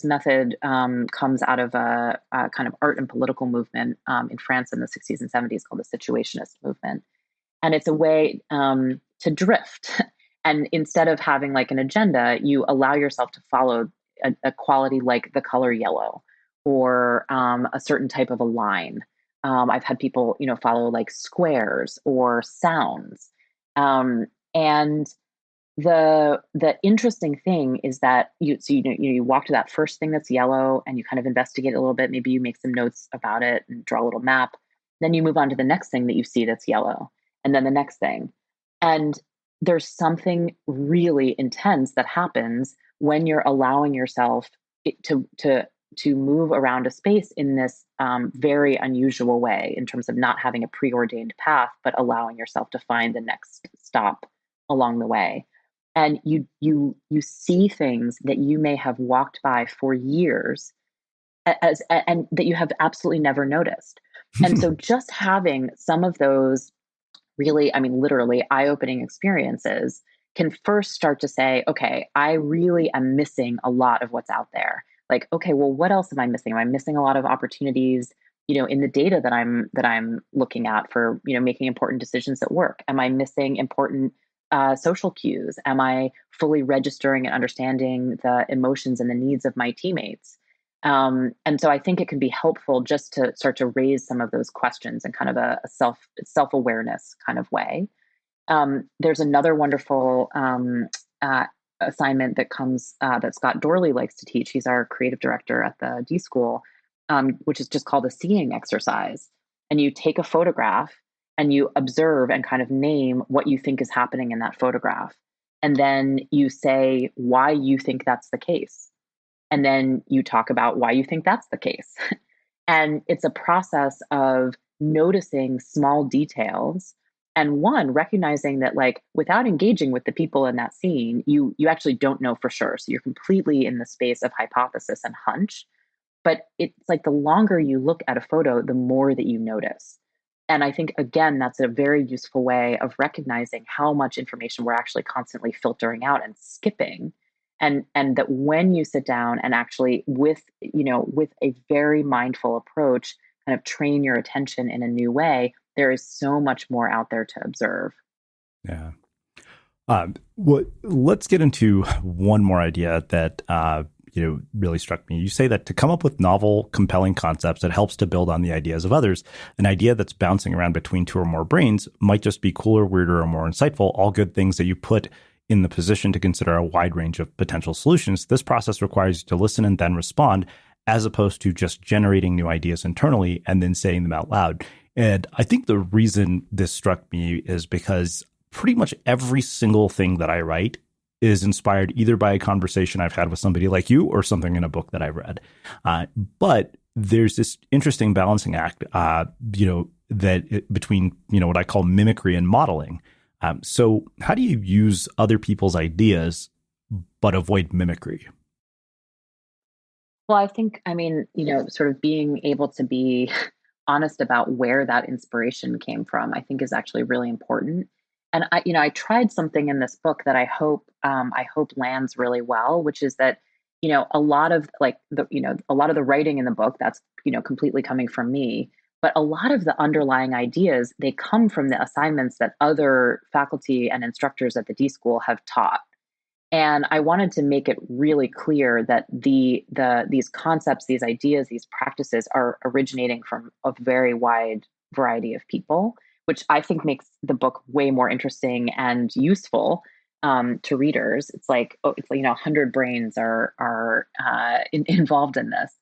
Speaker 1: method comes out of a kind of art and political movement in France in the 60s and 70s called the Situationist movement. And it's a way to drift. And instead of having like an agenda, you allow yourself to follow a quality like the color yellow or a certain type of a line. I've had people, follow like squares or sounds. And the interesting thing is that you walk to that first thing that's yellow and you kind of investigate a little bit. Maybe you make some notes about it and draw a little map. Then you move on to the next thing that you see that's yellow, and then the next thing. And there's something really intense that happens when you're allowing yourself to move around a space in this very unusual way, in terms of not having a preordained path, but allowing yourself to find the next stop along the way. And you see things that you may have walked by for years and that you have absolutely never noticed. And so just having some of those really, literally eye-opening experiences can first start to say, okay, I really am missing a lot of what's out there. Like, okay, well, what else am I missing? Am I missing a lot of opportunities, in the data that I'm looking at for, making important decisions at work? Am I missing important social cues? Am I fully registering and understanding the emotions and the needs of my teammates? And so I think it can be helpful just to start to raise some of those questions in kind of a self-awareness kind of way. There's another wonderful assignment that Scott Dorley likes to teach. He's our creative director at the D School, which is just called a seeing exercise. And you take a photograph and you observe and kind of name what you think is happening in that photograph. And then you say why you think that's the case. And then you talk about why you think that's the case. And it's a process of noticing small details, and one, recognizing that like without engaging with the people in that scene, you actually don't know for sure. So you're completely in the space of hypothesis and hunch. But it's like the longer you look at a photo, the more that you notice. And I think, again, that's a very useful way of recognizing how much information we're actually constantly filtering out and skipping. And that when you sit down and actually with a very mindful approach, kind of train your attention in a new way, there is so much more out there to observe.
Speaker 3: Yeah. Let's get into one more idea that really struck me. You say that to come up with novel, compelling concepts that helps to build on the ideas of others, an idea that's bouncing around between two or more brains might just be cooler, weirder, or more insightful, all good things that you put in the position to consider a wide range of potential solutions. This process requires you to listen and then respond, as opposed to just generating new ideas internally and then saying them out loud. And I think the reason this struck me is because pretty much every single thing that I write is inspired either by a conversation I've had with somebody like you or something in a book that I read. But there's this interesting balancing act, between, what I call mimicry and modeling. So how do you use other people's ideas but avoid mimicry?
Speaker 1: Well, I think, sort of being able to be honest about where that inspiration came from, I think is actually really important. And I tried something in this book that I hope lands really well, which is that, a lot of a lot of the writing in the book that's, completely coming from me, but a lot of the underlying ideas, they come from the assignments that other faculty and instructors at the D school have taught. And I wanted to make it really clear that these concepts, these ideas, these practices are originating from a very wide variety of people, which I think makes the book way more interesting and useful to readers. It's like 100 brains are involved in this,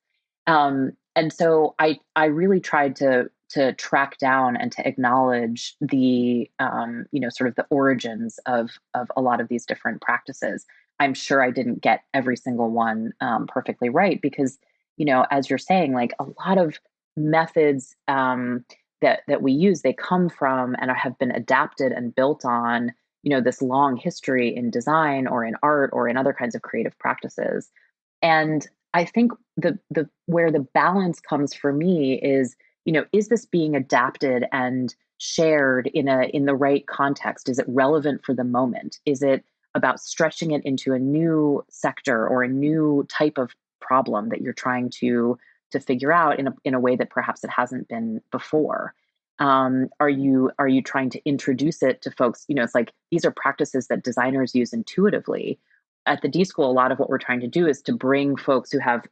Speaker 1: and so I really tried to track down and to acknowledge the sort of the origins of a lot of these different practices. I'm sure I didn't get every single one perfectly right because as you're saying, like a lot of methods that we use, they come from and have been adapted and built on this long history in design or in art or in other kinds of creative practices. And I think the where the balance comes for me is this being adapted and shared in the right context? Is it relevant for the moment? Is it about stretching it into a new sector or a new type of problem that you're trying to figure out in a way that perhaps it hasn't been before? Are you trying to introduce it to folks? It's like these are practices that designers use intuitively. At the D school, a lot of what we're trying to do is to bring folks who have,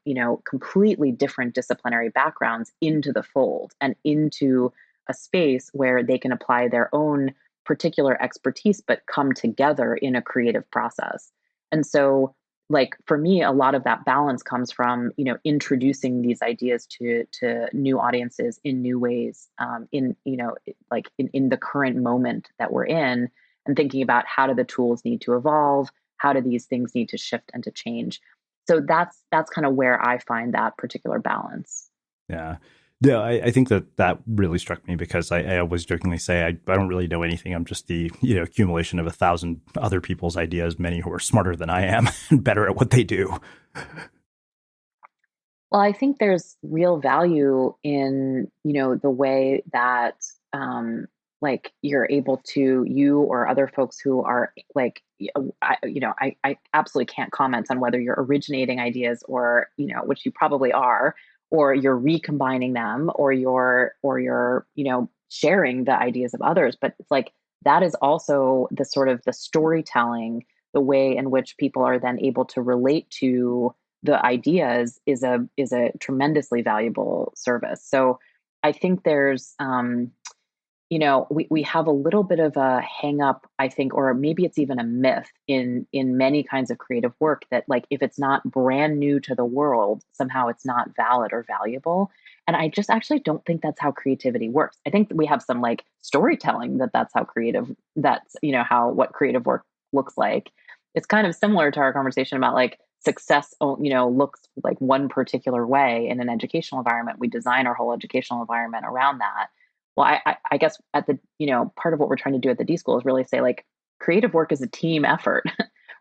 Speaker 1: completely different disciplinary backgrounds into the fold and into a space where they can apply their own particular expertise, but come together in a creative process. And so, like for me, a lot of that balance comes from, introducing these ideas to new audiences in new ways, in the current moment that we're in, and thinking about how do the tools need to evolve, how do these things need to shift and to change. So that's kind of where I find that particular balance.
Speaker 3: Yeah. Yeah, I think that really struck me because I always jokingly say I don't really know anything. I'm just the accumulation of 1,000 other people's ideas, many who are smarter than I am and better at what they do.
Speaker 1: Well, I think there's real value in the way that you're able to, you or other folks who are like I absolutely can't comment on whether you're originating ideas or which you probably are, or you're recombining them, or you're sharing the ideas of others. But it's like that is also the sort of the storytelling, the way in which people are then able to relate to the ideas is a tremendously valuable service. So I think there's we have a little bit of a hang up, I think, or maybe it's even a myth in many kinds of creative work that like if it's not brand new to the world, somehow it's not valid or valuable. And I just actually don't think that's how creativity works. I think that we have some like storytelling that's how what creative work looks like. It's kind of similar to our conversation about like success, looks like one particular way in an educational environment. We design our whole educational environment around that. Well, I guess at the, part of what we're trying to do at the D School is really say like creative work is a team effort,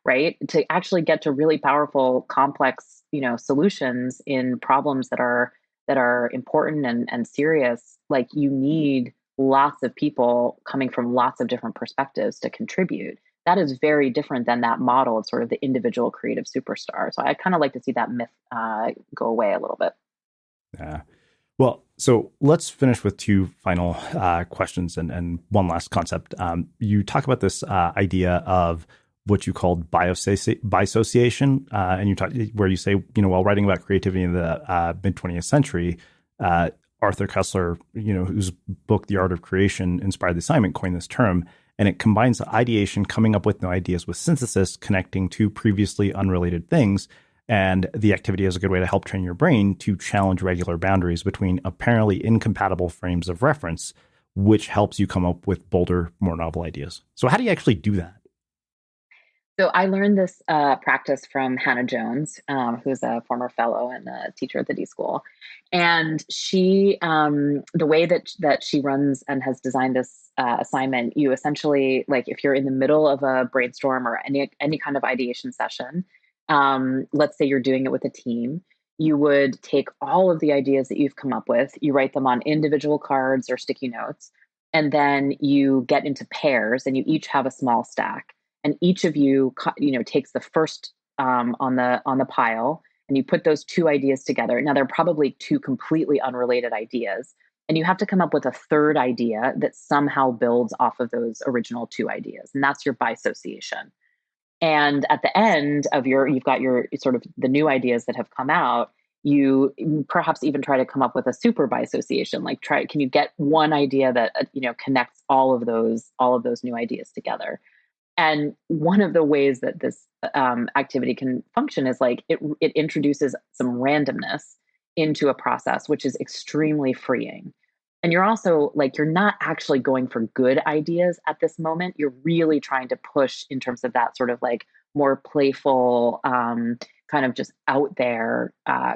Speaker 1: right? To actually get to really powerful, complex, solutions in problems that are important and serious, like you need lots of people coming from lots of different perspectives to contribute. That is very different than that model of sort of the individual creative superstar. So I kind of like to see that myth go away a little bit.
Speaker 3: Yeah. Well, so let's finish with two final questions and one last concept. You talk about this idea of what you called bisociation, and you talk where you say, while writing about creativity in the mid 20th century, Arthur Koestler, whose book The Art of Creation inspired the assignment, coined this term, and it combines ideation, coming up with new ideas, with synthesis, connecting two previously unrelated things. And the activity is a good way to help train your brain to challenge regular boundaries between apparently incompatible frames of reference, which helps you come up with bolder, more novel ideas. So how do you actually do that?
Speaker 1: So I learned this practice from Hannah Jones, who's a former fellow and a teacher at the D School. And she, the way that she runs and has designed this assignment, you essentially, like if you're in the middle of a brainstorm or any kind of ideation session, let's say you're doing it with a team, you would take all of the ideas that you've come up with, you write them on individual cards or sticky notes, and then you get into pairs and you each have a small stack, and each of you takes the first on the pile, and you put those two ideas together. Now they're probably two completely unrelated ideas, and you have to come up with a third idea that somehow builds off of those original two ideas, and that's your bisociation. And at the end of you've got your sort of the new ideas that have come out. You perhaps even try to come up with a super bisociation. Like, can you get one idea that connects all of those new ideas together? And one of the ways that this activity can function is like it introduces some randomness into a process, which is extremely freeing. And you're also like, you're not actually going for good ideas at this moment. You're really trying to push in terms of that sort of like more playful, kind of just out there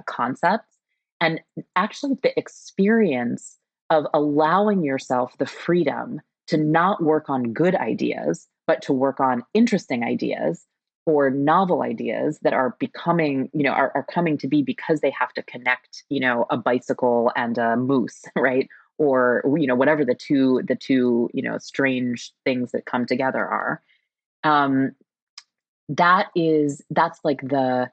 Speaker 1: concepts. And actually, the experience of allowing yourself the freedom to not work on good ideas, but to work on interesting ideas or novel ideas that are becoming, are coming to be because they have to connect, a bicycle and a moose, right? Or, whatever the two, strange things that come together are. Um, that's like the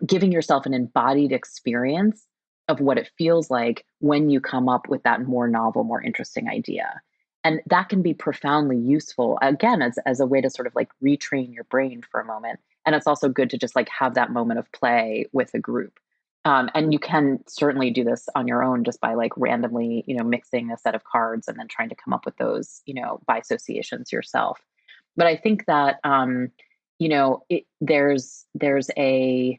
Speaker 1: giving yourself an embodied experience of what it feels like when you come up with that more novel, more interesting idea. And that can be profoundly useful, again, as a way to sort of like retrain your brain for a moment. And it's also good to just like have that moment of play with a group. And you can certainly do this on your own just by like randomly, mixing a set of cards and then trying to come up with those, bisociations yourself. But I think that, there's an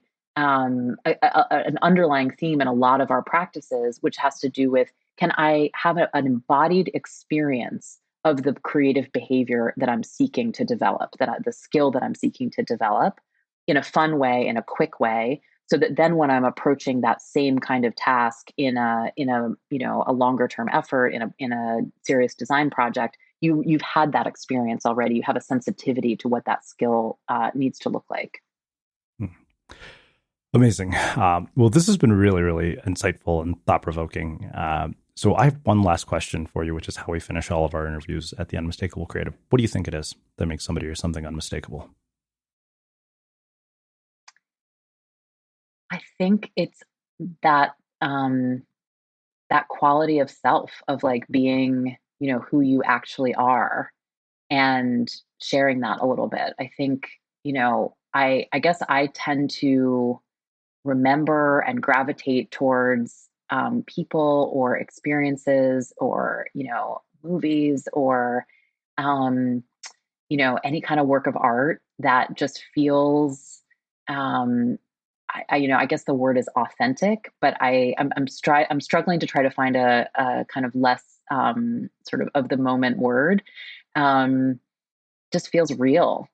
Speaker 1: underlying theme in a lot of our practices, which has to do with, can I have an embodied experience of the creative behavior that I'm seeking to develop, the skill that I'm seeking to develop in a fun way, in a quick way, so that then when I'm approaching that same kind of task in a longer term effort, in a serious design project, you've had that experience already. You have a sensitivity to what that skill needs to look like.
Speaker 3: Amazing. Well, this has been really, really insightful and thought-provoking. So I have one last question for you, which is how we finish all of our interviews at the Unmistakable Creative. What do you think it is that makes somebody or something unmistakable?
Speaker 1: I think it's that that quality of self, of like being, who you actually are, and sharing that a little bit. I think, I guess I tend to remember and gravitate towards people or experiences or, movies or, um, any kind of work of art that just feels, I guess the word is authentic, but I'm struggling to try to find a kind of less sort of the moment word. Um, just feels real.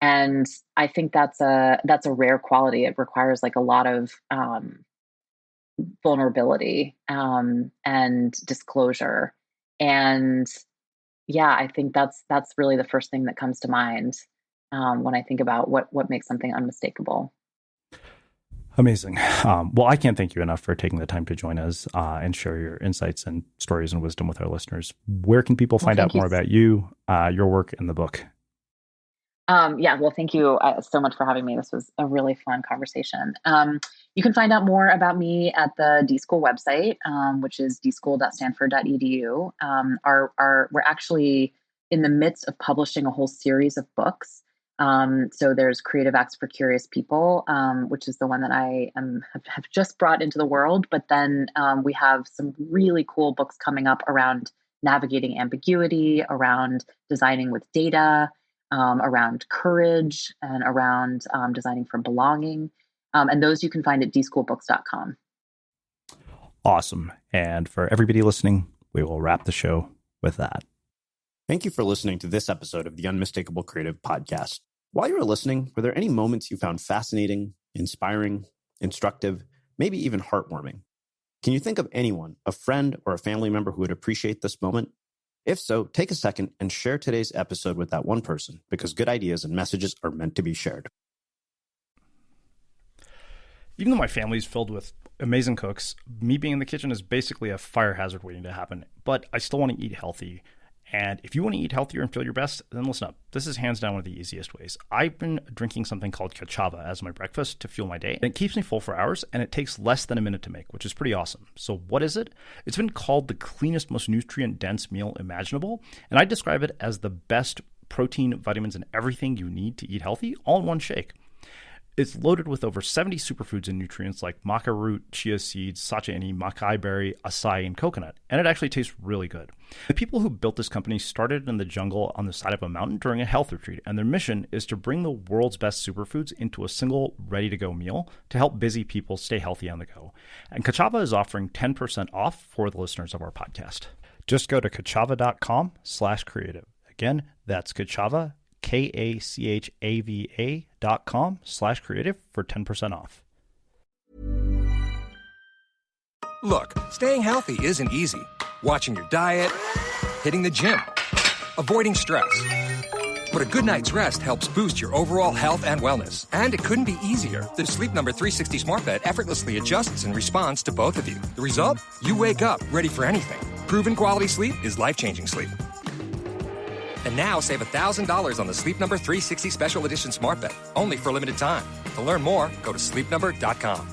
Speaker 1: And I think that's a rare quality. It requires like a lot of vulnerability and disclosure. And yeah, I think that's really the first thing that comes to mind when I think about what makes something unmistakable.
Speaker 3: Amazing. Well, I can't thank you enough for taking the time to join us and share your insights and stories and wisdom with our listeners. Where can people find out more about you, your work, and the book?
Speaker 1: Well, thank you so much for having me. This was a really fun conversation. You can find out more about me at the D-School website, which is dschool.stanford.edu. We're actually in the midst of publishing a whole series of books. So there's Creative Acts for Curious People, which is the one that I have just brought into the world. But then we have some really cool books coming up around navigating ambiguity, around designing with data, around courage, and around designing for belonging. And those you can find at dschoolbooks.com.
Speaker 3: Awesome. And for everybody listening, we will wrap the show with that.
Speaker 2: Thank you for listening to this episode of the Unmistakable Creative Podcast. While you were listening, were there any moments you found fascinating, inspiring, instructive, maybe even heartwarming? Can you think of anyone, a friend or a family member who would appreciate this moment? If so, take a second and share today's episode with that one person, because good ideas and messages are meant to be shared.
Speaker 6: Even though my family is filled with amazing cooks, me being in the kitchen is basically a fire hazard waiting to happen. But I still want to eat healthy. And if you want to eat healthier and feel your best, then listen up. This is hands down one of the easiest ways. I've been drinking something called cachava as my breakfast to fuel my day. And it keeps me full for hours, and it takes less than a minute to make, which is pretty awesome. So what is it? It's been called the cleanest, most nutrient-dense meal imaginable. And I describe it as the best protein, vitamins, and everything you need to eat healthy all in one shake. It's loaded with over 70 superfoods and nutrients like maca root, chia seeds, sachaini, makai berry, acai, and coconut, and it actually tastes really good. The people who built this company started in the jungle on the side of a mountain during a health retreat, and their mission is to bring the world's best superfoods into a single ready-to-go meal to help busy people stay healthy on the go. And Kachava is offering 10% off for the listeners of our podcast.
Speaker 3: Just go to kachava.com/creative. Again, that's Kachava, KACHAVA.com/creative for 10% off.
Speaker 7: Look, staying healthy isn't easy. Watching your diet, hitting the gym, avoiding stress. But a good night's rest helps boost your overall health and wellness. And it couldn't be easier. The Sleep Number 360 Smart Bed effortlessly adjusts in response to both of you. The result? You wake up ready for anything. Proven quality sleep is life-changing sleep. And now save $1,000 on the Sleep Number 360 Special Edition Smart Bed, only for a limited time. To learn more, go to sleepnumber.com.